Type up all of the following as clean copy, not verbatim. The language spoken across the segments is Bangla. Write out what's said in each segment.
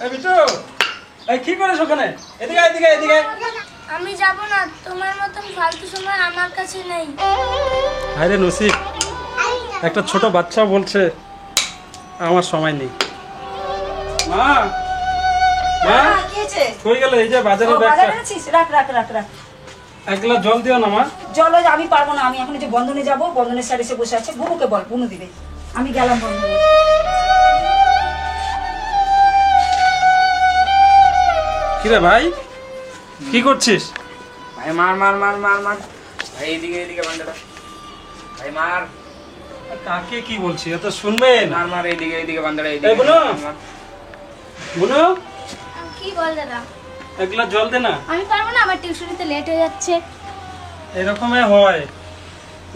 এই বিটু, এই কি করিস ওখানে? এদিকে এদিকে এদিকে। আমি যাব না, তোমার মতন ফালতু সময় আমার কাছে নেই। আরে নসিব, একটা ছোট বাচ্চা বলছে আমার সময় নেই। মা মা কি হয়েছে? কই গেল? এই যে বাজারে ব্যাগটা। বাজারে আছিস? রাখ রাখ রাখ রাখ। এক গ্লাস জল দিও না মা। জল আমি পারবো না, আমি এখন এই যে বন্ধনে যাব, বন্ধনের স্যার এসে বসে আছে, বুনুকে বল, বুনু দিবে। আমি গেলাম বন্ধনে। কিরে ভাই, কি করছিস? ভাই মার মার মার মার মার ভাই, এদিকে এদিকে বান্দাটা ভাই মার। কাকে কি বলছি এত শুনবে না? মার মার এদিকে এদিকে বান্দাটা এই এদিকে বুনু, মার। বুনু কি বল দাদা? এক গ্লাস জল দে না। আমি পারবো না, আমার টিউশনিতে লেট হয়ে যাচ্ছে। এরকমই হয়,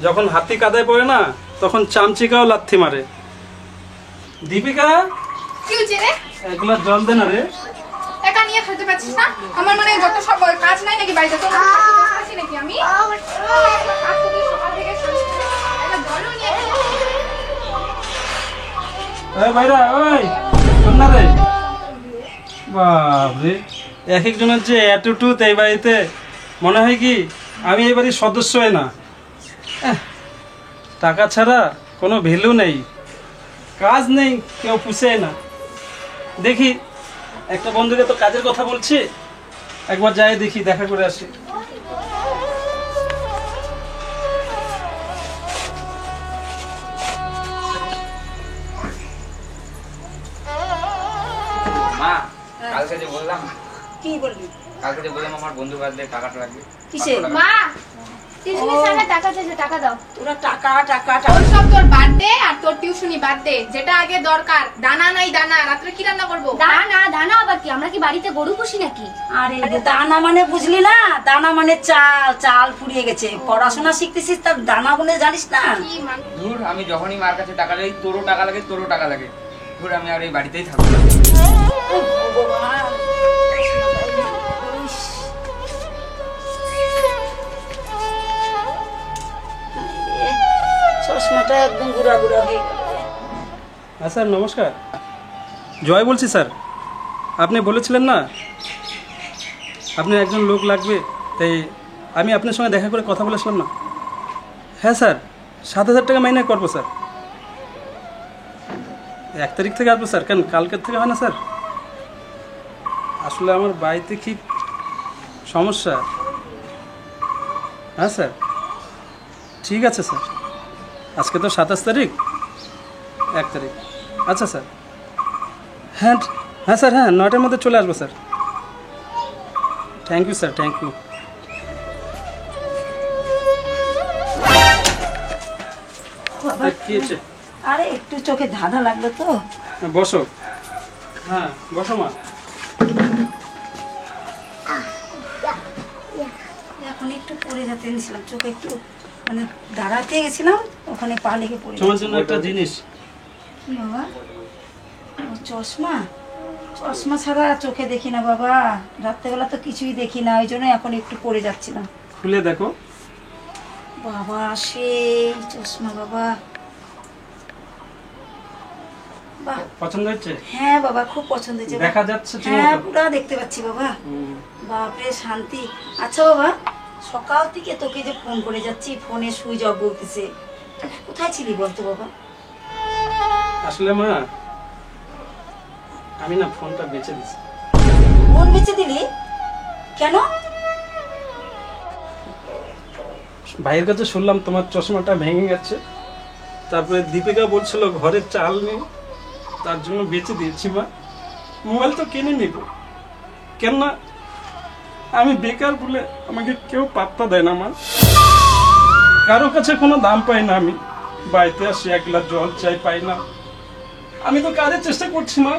যখন হাতি কাদায় পড়ে না তখন চামচিকাও লাথি মারে। দীপিকা, কি হয়েছে রে? এক গ্লাস জল দে না রে। একা নিয়ে খেলতে পারছিস না? আমার মানে যত সব কাজ নাই নাকি বাড়িতে? তোর আছি নাকি আমি? কাজ তো তুই সকাল থেকে শেষ করে একটা জলও নিয়ে এই ভাইরা, ওই শোন না রে। বাপরে, এক একজনের যে অ্যাটিটিউড এই বাড়িতে, মনে হয় কি আমি এই বাড়ির সদস্যই না। টাকা ছাড়া কোনো ভ্যালু নেই, কাজ নেই, কেউ পুষে না। দেখি একটা বন্ধুকে তো কাজের কথা বলছি, একবার যাই দেখি, দেখা করে আসি। মা, কালকে যে বললাম, কি বলবি? কালকে যে বললাম আমার বন্ধু বার্থডে, টাকাটা লাগবে। কিসে? 500 টাকা। মা, টিউশনির স্যার টাকা চাইছে, টাকা দাও। তোরা টাকা টাকা টাকা। ওই সব তোর বার্থডে আর তোর টিউশনি বার্থডে, যেটা আগে দরকার। দানা নাই দানা, রাত্রে কি রান্না করবো? দানা দানা আবার কি? আমরা কি বাড়িতে গরু পুষি নাকি? আরে দানা মানে বুঝলি না, দানা মানে চাল, চাল ফুরিয়ে গেছে। পড়াশোনা শিখতেছিস, তার দানা বলে জানিস না? কি মান ধুর, আমি যখনই মার কাছে টাকা চাই, তোরও টাকা লাগে, তোরও টাকা লাগে। ধুর, আমি আর এই বাড়িতেই থাকবো না। ভগবান। চশমাটা একদম গুড়া গুড়া হয়ে গেল। হ্যাঁ স্যার, নমস্কার। জয় বলছি স্যার। আপনি বলেছিলেন না আপনি একজন লোক লাগবে, তাই আমি আপনার সঙ্গে দেখা করে কথা বলেছিলাম না? হ্যাঁ স্যার, 7,000 টাকা মাইনে করবো স্যার। 1 তারিখ থেকে আসবো স্যার। কেন কালকের থেকে হয় না স্যার? আসলে আমার বাড়িতে কি সমস্যা। হ্যাঁ স্যার, ঠিক আছে স্যার। আজকে তো 27 তারিখ, 1 তারিখ। আচ্ছা স্যার, হ্যাঁ হ্যাঁ স্যার, হ্যাঁ 9টার মধ্যে চলে আসবো sir. Thank you sir, thank you. কি হয়েছে? আরে একটু চোখে ধাঁধা লাগলো তো। বসো। হ্যাঁ বসো মা। এখন একটু পড়ে যেতে গেছিলাম, চোখে একটু মানে দাঁড়াতে গেছিলাম, ওখানে পা লেগে পড়ে। তোমার জন্য একটা জিনিস। কি বাবা? ও চশমা? চশমা ছাড়া চোখে দেখি না বাবা, রাত্রেবেলা তো কিছুই দেখি না, ওই জন্য এখন একটু পড়ে যাচ্ছিলাম। খুলে দেখো। বাবা সেই চশমা বাবা, বাহ পছন্দ হচ্ছে? হ্যাঁ বাবা, খুব পছন্দ হয়েছে। দেখা যাচ্ছে ঠিক হ্যাঁ মতো? পুরা দেখতে পাচ্ছি বাবা। হুম। বাপরে শান্তি। আচ্ছা বাবা, সকাল থেকে তোকে যে ফোন করে যাচ্ছি, ফোনে সুইচ অফ বলতেছে, তুই কোথায় ছিলি বলতো বাবা? আসলে মা, আমি না ফোনটা বেচে দিছি। ফোন বেচে দিলি কেন? ভাইয়ের কাছে শুনলাম তোমার চশমাটা ভেঙে গেছে, তারপরে দীপিকা বলছিল ঘরে চাল নেই, তার জন্য বেচে দিয়েছি মা। মোবাইল তো কিনে নিব, কেননা আমি বেকার বলে আমাকে কেউ পাত্তা দেয় না মা। কারো কাছে কোনো দাম পাই না, আমি বাড়িতে আসি 1 গ্লাস জল চাই, পাই না। আমি তো কাজের চেষ্টা করছি মা,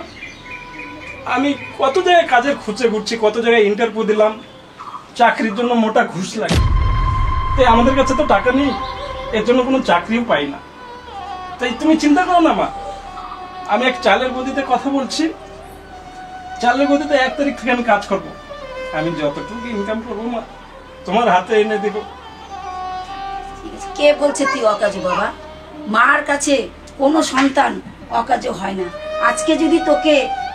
আমি কত জায়গায় কাজের খুঁজে ঘুরছি, কত জায়গায় ইন্টারভিউ দিলাম, চাকরির জন্য মোটা ঘুষ লাগে। তাই আমাদের কাছে তো টাকা নেই, এর জন্য কোনো চাকরিও পাই না। তাই তুমি চিন্তা করো না মা, আমি এক চালের গদিতে কথা বলছি, চালের গদিতে 1 তারিখ থেকে আমি কাজ করব। আমি যতটুকু ইনকাম করবো মা, তোমার হাতে এনে দেবো। কে বলছে তুই অকাজে বাবা? মার কাছে কোনো সন্তান অকাজে হয় না। আজকে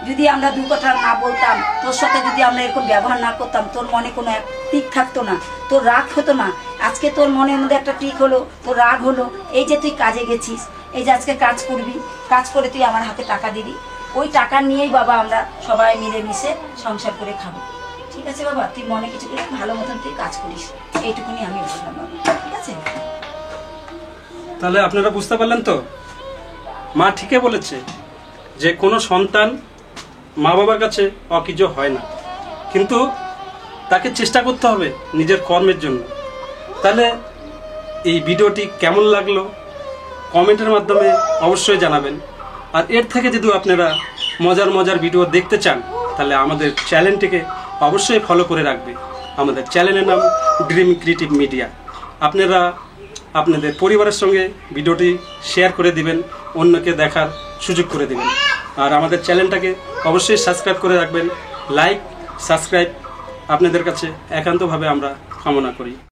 যদি আমরা দু কথা না বলতাম, তোর সাথে যদি আমরা এরকম ব্যবহার না করতাম, তোর মনে কোনো এক টিক থাকতো না, তোর রাগ হতো না। আজকে তোর মনের মধ্যে একটা টিক হলো, তোর রাগ হলো, এই যে তুই কাজে গেছিস, এই যে আজকে কাজ করবি, কাজ করে তুই আমার হাতে টাকা দিবি, ওই টাকা নিয়েই বাবা আমরা সবাই মিলেমিশে সংসার করে খাবো। ঠিক আছে বাবা, তুই মনে কিছু করে ভালো মতন তুই কাজ করিস, এইটুকুনি আমি বললাম বাবা। ঠিক আছে? তাহলে আপনারা বুঝতে পারলেন তো, মা ঠিকই বলেছে যে কোনো সন্তান মা বাবার কাছে অকৃত হয় না, কিন্তু তাকে চেষ্টা করতে হবে নিজের কর্মের জন্য। তাহলে এই ভিডিওটি কেমন লাগলো কমেন্টের মাধ্যমে অবশ্যই জানাবেন। আর এর থেকে যদি আপনারা মজার ভিডিও দেখতে চান, তাহলে আমাদের চ্যানেলটিকে অবশ্যই ফলো করে রাখবে। আমাদের চ্যানেলের নাম ড্রিম ক্রিয়েটিভ মিডিয়া। আপনারা আপনাদের পরিবারের সঙ্গে ভিডিওটি শেয়ার করে দিবেন, অন্যকে দেখার সুযোগ করে দিবেন। আর আমাদের চ্যানেলটাকে অবশ্যই সাবস্ক্রাইব করে রাখবেন। লাইক সাবস্ক্রাইব আপনাদের কাছে একান্তভাবে আমরা কামনা করি।